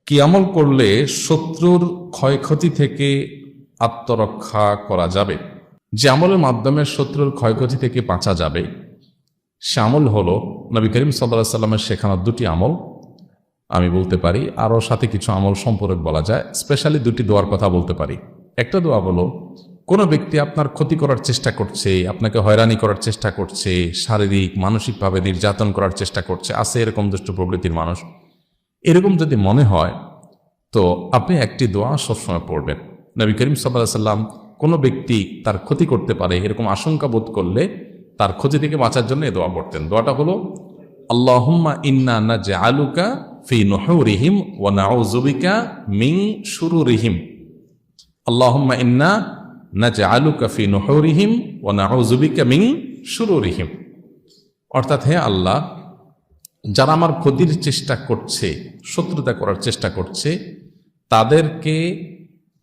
কি আমল করলে শত্রুর ক্ষয়ক্ষতি থেকে আত্মরক্ষা করা যাবে? যে আমলের মাধ্যমে শত্রুর ক্ষয়ক্ষতি থেকে বাঁচা যাবে সে আমল হলো নবী করিম সাল্লাল্লাহু আলাইহি সাল্লামের শেখানো দুটি আমল। আমি বলতে পারি আরও সাথে কিছু আমল সম্পর্কে বলা যায়, স্পেশালি দুটি দোয়ার কথা বলতে পারি। একটা দোয়া হলো, কোনো ব্যক্তি আপনার ক্ষতি করার চেষ্টা করছে, আপনাকে হয়রানি করার চেষ্টা করছে, শারীরিক মানসিকভাবে নির্যাতন করার চেষ্টা করছে, আছে এরকম দুষ্ট প্রকৃতির মানুষ, এরকম যদি মনে হয় তো আপনি একটি দোয়া সবসময় পড়বেন। নবী করিম সাল্লাল্লাহু আলাইহি সাল্লাম কোনো ব্যক্তি তার ক্ষতি করতে পারে এরকম আশঙ্কা বোধ করলে তার ক্ষতি থেকে বাঁচার জন্য এই দোয়া পড়তেন। দোয়াটা হলো, আল্লাহুম্মা ইন্না নাজআলুকা ফি নুহুরিহিম ওয়া নাউযু বিকা মিন শুরুরিহিম। আল্লাহুম্মা ইন্না নাজআলুকা ফি নুহুরিহিম ওয়া নাউযু বিকা মিন শুরুরিহিম। অর্থাৎ, হে আল্লাহ, যারা আমার ক্ষতির চেষ্টা করছে, শত্রুতা করার চেষ্টা করছে,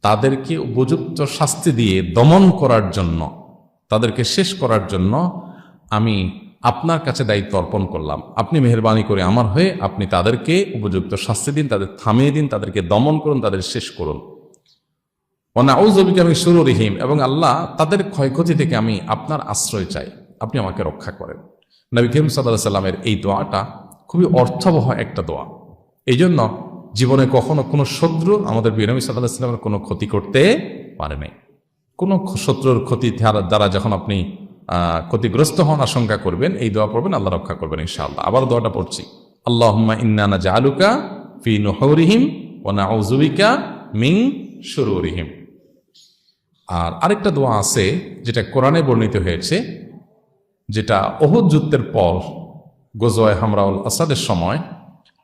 তাদেরকে উপযুক্ত শাস্তি দিয়ে দমন করার জন্য, তাদেরকে শেষ করার জন্য আমি আপনার কাছে দায়িত্ব অর্পণ করলাম। আপনি মেহেরবানি করে আমার হয়ে আপনি তাদেরকে উপযুক্ত শাস্তি দিন, তাদের থামিয়ে দিন, তাদেরকে দমন করুন, তাদের শেষ করুন। ওয়ানাউযু বিকা মিন শুরুরিহিম, এবং আল্লাহ তাদের ক্ষয়ক্ষতি থেকে আমি আপনার আশ্রয় চাই, আপনি আমাকে রক্ষা করেন। নবী করিম সাল্লাল্লাহু আলাইহি সাল্লামের এই দোয়াটা খুবই অর্থবহ একটা দোয়া। এই জন্য জীবনে কখনো কোনো শত্রু আমাদের নবী সাল্লাল্লাহু আলাইহি সাল্লামের কোনো ক্ষতি করতে পারে নাই। কোনো শত্রুর ক্ষতি দ্বারা যখন আপনি ক্ষতিগ্রস্ত হন, আশঙ্কা করবেন, এই দোয়া পড়বেন, আল্লাহ রক্ষা করবেন ইনশাআল্লাহ। আবার দোয়াটা পড়ছি, আল্লাহুম্মা ইন্না নাজআলুকা ফি নুহুরিহিম ওয়া নাউযু বিকা মিন শুরুরিহিম। আর আরেকটা দোয়া আছে যেটা কোরআনে বর্ণিত হয়েছে, যেটা উহুদ যুদ্ধের পর গজওয়ায়ে হামরাউল আসাদের সময়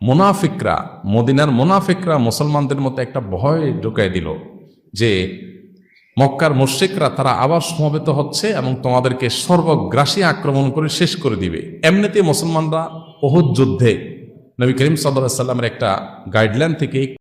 মুনাফিকরা, মদিনার মুনাফিকরা মুসলমানদের মধ্যে একটা ভয় ঢুকাই দিল যে মক্কার মুশরিকরা তারা আবার সমবেত হচ্ছে এবং তোমাদেরকে সর্বগ্রাসী আক্রমণ করে শেষ করে দিবে। এমনিতে মুসলমানরা উহুদ যুদ্ধে নবী করিম সাল্লাল্লাহু আলাইহি সাল্লামের একটা গাইডলাইন থেকে